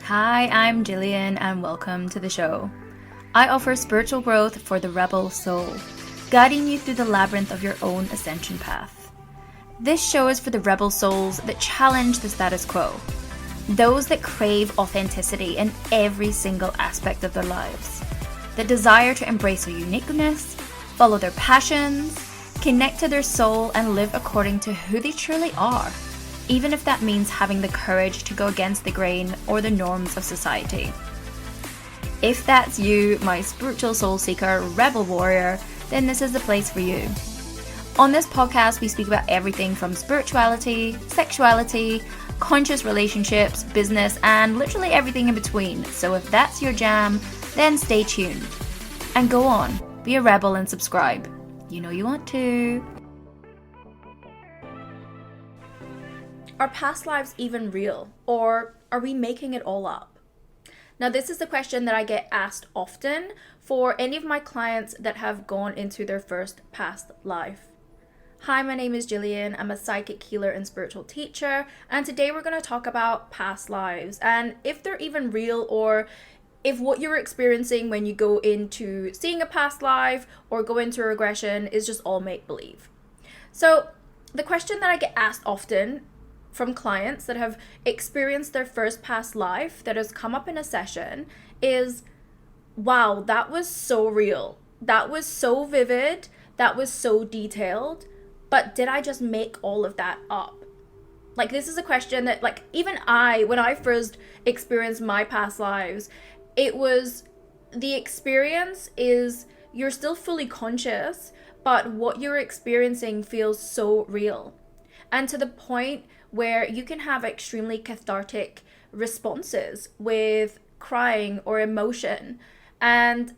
Hi, I'm Gillian and welcome to the show. I offer spiritual growth for the rebel soul, guiding you through the labyrinth of your own ascension path. This show is for the rebel souls that challenge the status quo, those that crave authenticity in every single aspect of their lives, that desire to embrace their uniqueness, follow their passions, connect to their soul, and live according to who they truly are, even if that means having the courage to go against the grain or the norms of society. If that's you, my spiritual soul seeker, rebel warrior, then this is the place for you. On this podcast, we speak about everything from spirituality, sexuality, conscious relationships, business, and literally everything in between. So if that's your jam, then stay tuned. And go on, be a rebel and subscribe. You know you want to. Are past lives even real? Or are we making it all up? Now, this is a question that I get asked often for any of my clients that have gone into their first past life. Hi, my name is Gillian. I'm a psychic healer and spiritual teacher, and today we're going to talk about past lives and if they're even real, or if what you're experiencing when you go into seeing a past life or go into regression is just all make-believe. So the question that I get asked often from clients that have experienced their first past life that has come up in a session is, wow, that was so real. That was so vivid. That was so detailed. But did I just make all of that up? Like, this is a question that, like, even when I first experienced my past lives, it was, the experience is you're still fully conscious, but what you're experiencing feels so real. And to the point where you can have extremely cathartic responses with crying or emotion. And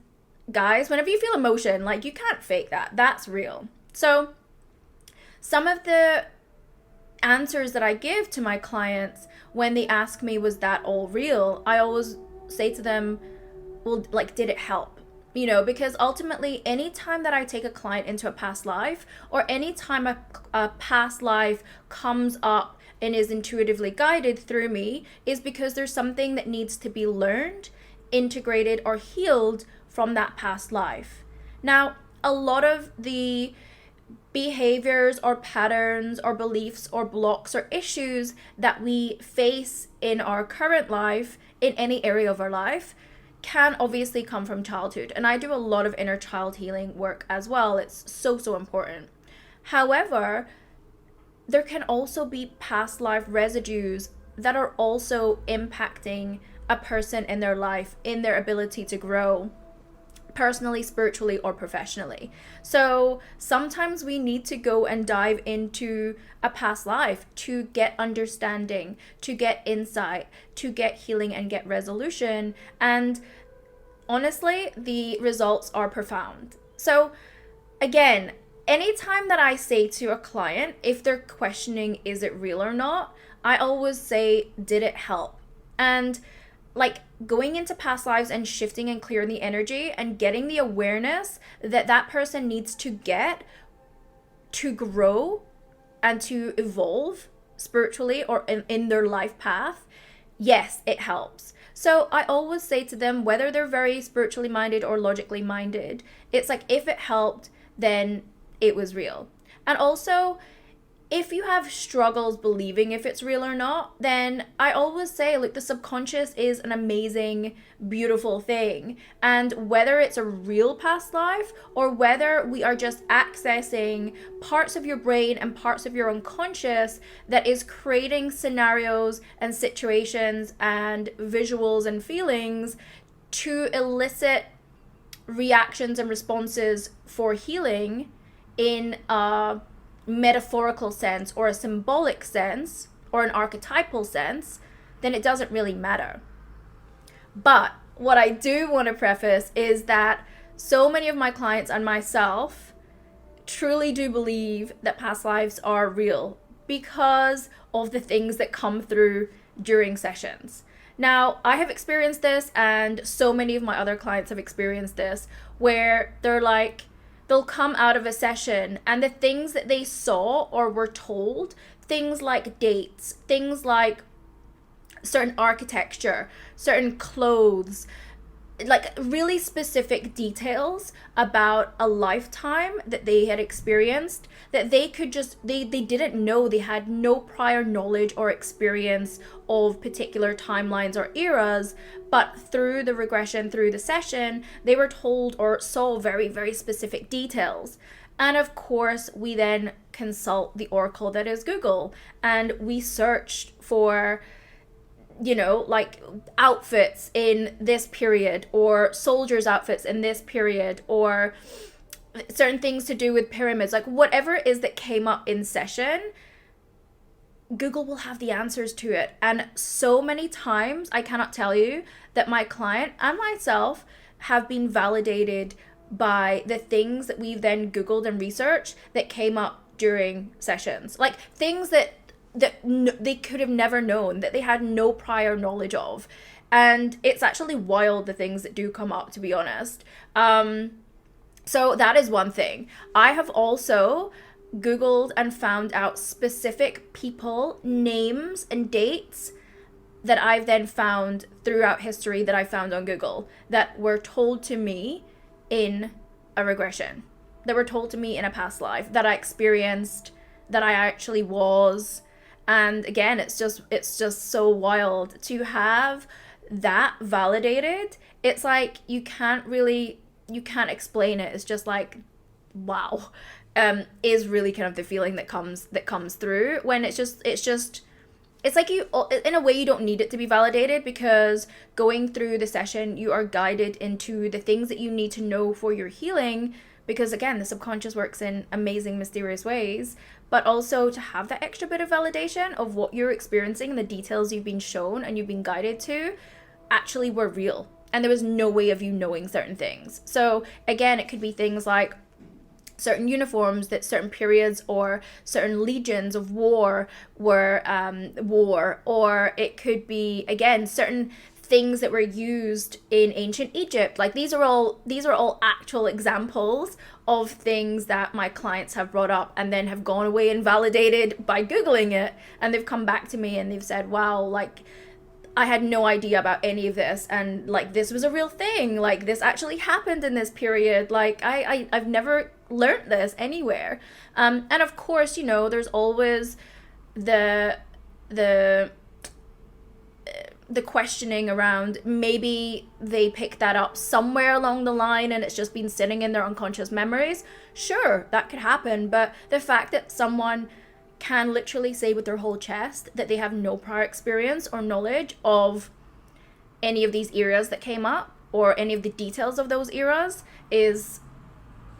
guys, whenever you feel emotion, like, you can't fake that. That's real. So some of the answers that I give to my clients when they ask me, was that all real? I always say to them, well, like, did it help? You know, because ultimately, anytime that I take a client into a past life, or anytime a past life comes up and is intuitively guided through me, is because there's something that needs to be learned, integrated, or healed from that past life. Now, a lot of the behaviors or patterns or beliefs or blocks or issues that we face in our current life, in any area of our life, can obviously come from childhood. And I do a lot of inner child healing work as well. It's so important. However, there can also be past life residues that are also impacting a person in their life, in their ability to grow personally, spiritually, or professionally. So sometimes we need to go and dive into a past life to get understanding, to get insight, to get healing and get resolution. And honestly, the results are profound. So again, anytime that I say to a client, if they're questioning, is it real or not, I always say, did it help? And like, going into past lives and shifting and clearing the energy and getting the awareness that that person needs to get to grow and to evolve spiritually or in their life path, yes, it helps. So I always say to them, whether they're very spiritually minded or logically minded, it's like, if it helped, then it was real. And also, if you have struggles believing if it's real or not, then I always say, like, the subconscious is an amazing, beautiful thing. And whether it's a real past life or whether we are just accessing parts of your brain and parts of your unconscious that is creating scenarios and situations and visuals and feelings to elicit reactions and responses for healing in a metaphorical sense or a symbolic sense or an archetypal sense, then it doesn't really matter. But what I do want to preface is that so many of my clients and myself truly do believe that past lives are real because of the things that come through during sessions. Now, I have experienced this, and so many of my other clients have experienced this, where they're like, they'll come out of a session and the things that they saw or were told, things like dates, things like certain architecture, certain clothes, like really specific details about a lifetime that they had experienced that they could just they didn't know. They had no prior knowledge or experience of particular timelines or eras, but through the regression, through the session, they were told or saw very, very specific details. And of course, we then consult the oracle that is Google, and we searched for, like outfits in this period, or soldiers' outfits in this period, or certain things to do with pyramids, like whatever it is that came up in session, Google will have the answers to it. And so many times, I cannot tell you that my client and myself have been validated by the things that we've then Googled and researched that came up during sessions, like things that they could have never known, that they had no prior knowledge of. And it's actually wild, the things that do come up, to be honest. So that is one thing. I have also Googled and found out specific people, names, and dates that I've then found throughout history, that I found on Google, that were told to me in a regression, that were told to me in a past life, that I experienced, that I actually was. And again, it's just so wild to have that validated. It's like you can't explain it. It's just like, wow, is really kind of the feeling that comes through when it's like you, in a way, you don't need it to be validated, because going through the session, you are guided into the things that you need to know for your healing. Because again, the subconscious works in amazing, mysterious ways, but also to have that extra bit of validation of what you're experiencing and the details you've been shown and you've been guided to actually were real. And there was no way of you knowing certain things. So again, it could be things like certain uniforms that certain periods or certain legions of war were wore, or it could be, again, certain things that were used in ancient Egypt. Like these are all actual examples of things that my clients have brought up and then have gone away and validated by Googling it, and they've come back to me and they've said, wow, like I had no idea about any of this, and like this was a real thing, like this actually happened in this period, like I've never learned this anywhere. And of course, there's always the questioning around, maybe they picked that up somewhere along the line and it's just been sitting in their unconscious memories. Sure, that could happen, but the fact that someone can literally say with their whole chest that they have no prior experience or knowledge of any of these eras that came up, or any of the details of those eras, is,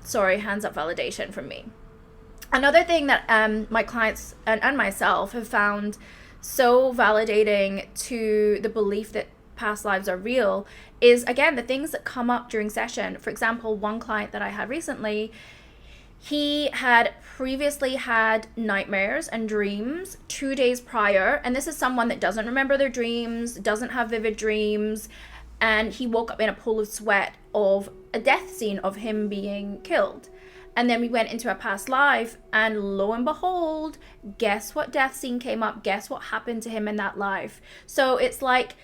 sorry, hands up validation from me. Another thing that my clients and myself have found so validating to the belief that past lives are real is, again, the things that come up during session. For example, one client that I had recently, he had previously had nightmares and dreams 2 days prior. And this is someone that doesn't remember their dreams, doesn't have vivid dreams. And he woke up in a pool of sweat of a death scene of him being killed. And then we went into a past life, and lo and behold, guess what death scene came up? Guess what happened to him in that life? So it's like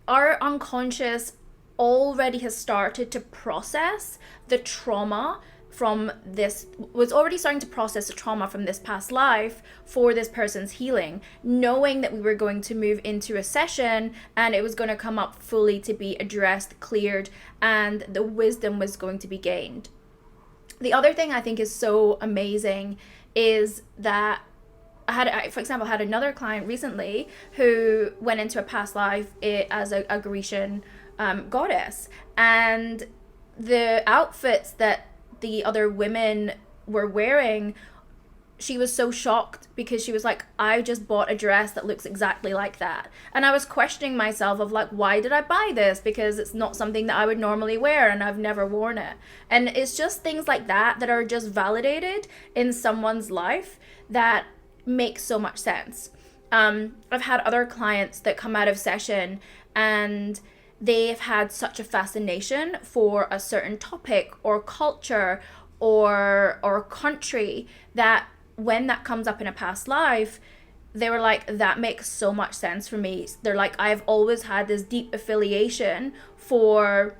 our unconscious already has started to process the trauma from this, was already starting to process the trauma from this past life for this person's healing, knowing that we were going to move into a session and it was going to come up fully to be addressed, cleared, and the wisdom was going to be gained. The other thing I think is so amazing is that for example, had another client recently who went into a past life as a Grecian goddess, and the outfits that the other women were wearing, she was so shocked because she was like, I just bought a dress that looks exactly like that. And I was questioning myself of like, why did I buy this? Because it's not something that I would normally wear and I've never worn it. And it's just things like that that are just validated in someone's life that make so much sense. I've had other clients that come out of session and they've had such a fascination for a certain topic or culture or country that when that comes up in a past life, they were like, that makes so much sense for me. They're like, I've always had this deep affiliation for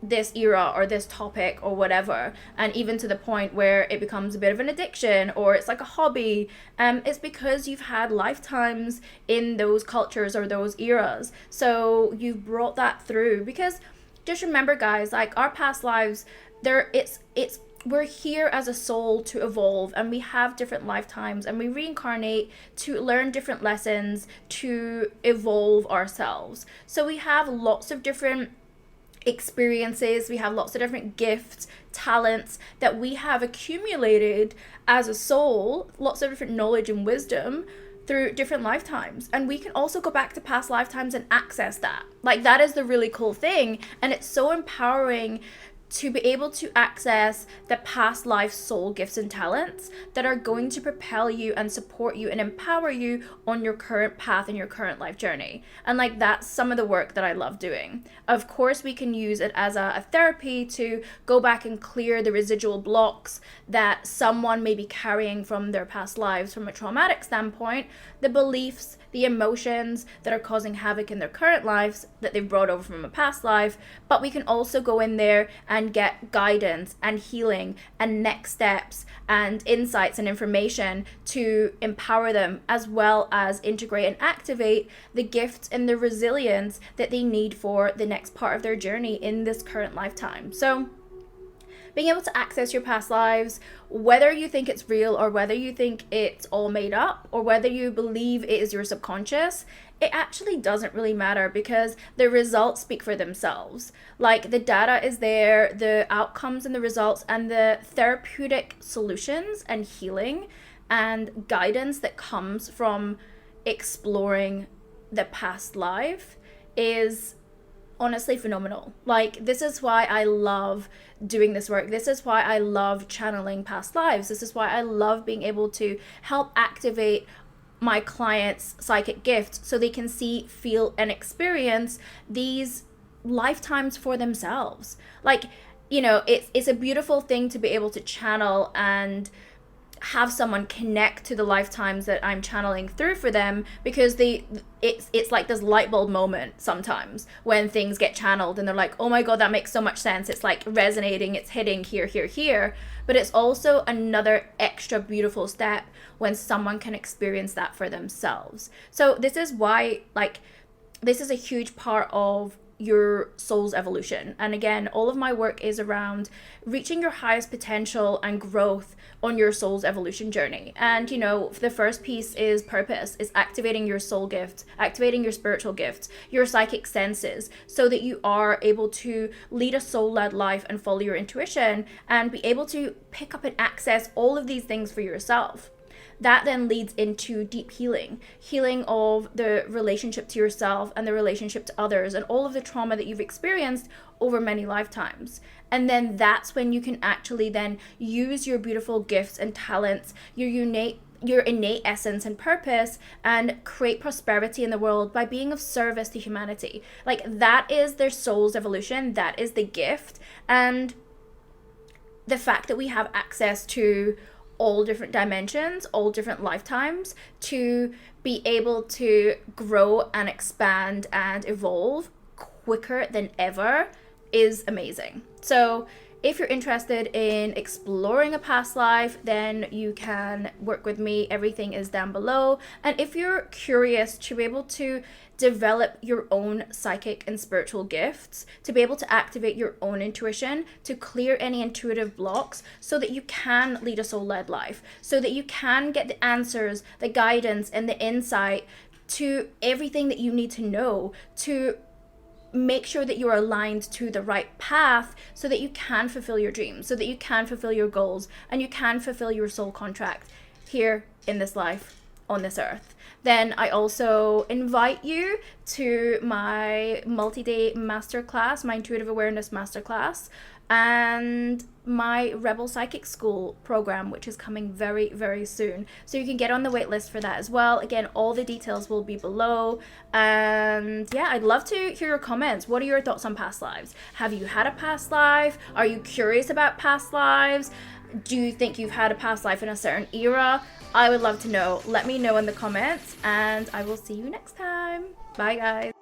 this era or this topic or whatever, and even to the point where it becomes a bit of an addiction or it's like a hobby. It's because you've had lifetimes in those cultures or those eras, so you've brought that through. Because just remember, guys, like, our past lives, there it's we're here as a soul to evolve, and we have different lifetimes, and we reincarnate to learn different lessons, to evolve ourselves. So we have lots of different experiences, we have lots of different gifts, talents that we have accumulated as a soul, lots of different knowledge and wisdom through different lifetimes. And we can also go back to past lifetimes and access that. Like, that is the really cool thing, and it's so empowering to be able to access the past life soul gifts and talents that are going to propel you and support you and empower you on your current path and your current life journey. And like, that's some of the work that I love doing. Of course, we can use it as a therapy to go back and clear the residual blocks that someone may be carrying from their past lives from a traumatic standpoint, the beliefs, the emotions that are causing havoc in their current lives that they've brought over from a past life. But we can also go in there and get guidance and healing and next steps and insights and information to empower them, as well as integrate and activate the gifts and the resilience that they need for the next part of their journey in this current lifetime. So being able to access your past lives, whether you think it's real or whether you think it's all made up or whether you believe it is your subconscious, it actually doesn't really matter, because the results speak for themselves. Like, the data is there, the outcomes and the results and the therapeutic solutions and healing and guidance that comes from exploring the past life is honestly phenomenal. Like, this is why I love doing this work. This is why I love channeling past lives. This is why I love being able to help activate my clients' psychic gifts so they can see, feel, and experience these lifetimes for themselves. Like, you know, it's a beautiful thing to be able to channel and have someone connect to the lifetimes that I'm channeling through for them, because it's like this light bulb moment sometimes when things get channeled and they're like, oh my god, that makes so much sense. It's like resonating, it's hitting here. But it's also another extra beautiful step when someone can experience that for themselves. So this is why, like, this is a huge part of your soul's evolution. And again, all of my work is around reaching your highest potential and growth on your soul's evolution journey. And you know, the first piece is purpose, is activating your soul gifts, activating your spiritual gifts, your psychic senses, so that you are able to lead a soul-led life and follow your intuition and be able to pick up and access all of these things for yourself. That then leads into deep healing of the relationship to yourself and the relationship to others and all of the trauma that you've experienced over many lifetimes. And then that's when you can actually then use your beautiful gifts and talents, your innate essence and purpose, and create prosperity in the world by being of service to humanity. Like, that is their soul's evolution. That is the gift. And the fact that we have access to all different dimensions, all different lifetimes, to be able to grow and expand and evolve quicker than ever is amazing. So if you're interested in exploring a past life, then you can work with me. Everything is down below. And if you're curious to be able to develop your own psychic and spiritual gifts, to be able to activate your own intuition, to clear any intuitive blocks so that you can lead a soul-led life, so that you can get the answers, the guidance, and the insight to everything that you need to know to make sure that you're aligned to the right path, so that you can fulfill your dreams, so that you can fulfill your goals, and you can fulfill your soul contract here in this life on this earth, then I also invite you to my multi-day masterclass, my intuitive awareness masterclass, and my Rebel Psychic School program, which is coming very, very soon. So you can get on the wait list for that as well. Again, all the details will be below. And yeah, I'd love to hear your comments. What are your thoughts on past lives? Have you had a past life? Are you curious about past lives? Do you think you've had a past life in a certain era? I would love to know. Let me know in the comments, and I will see you next time. Bye, guys.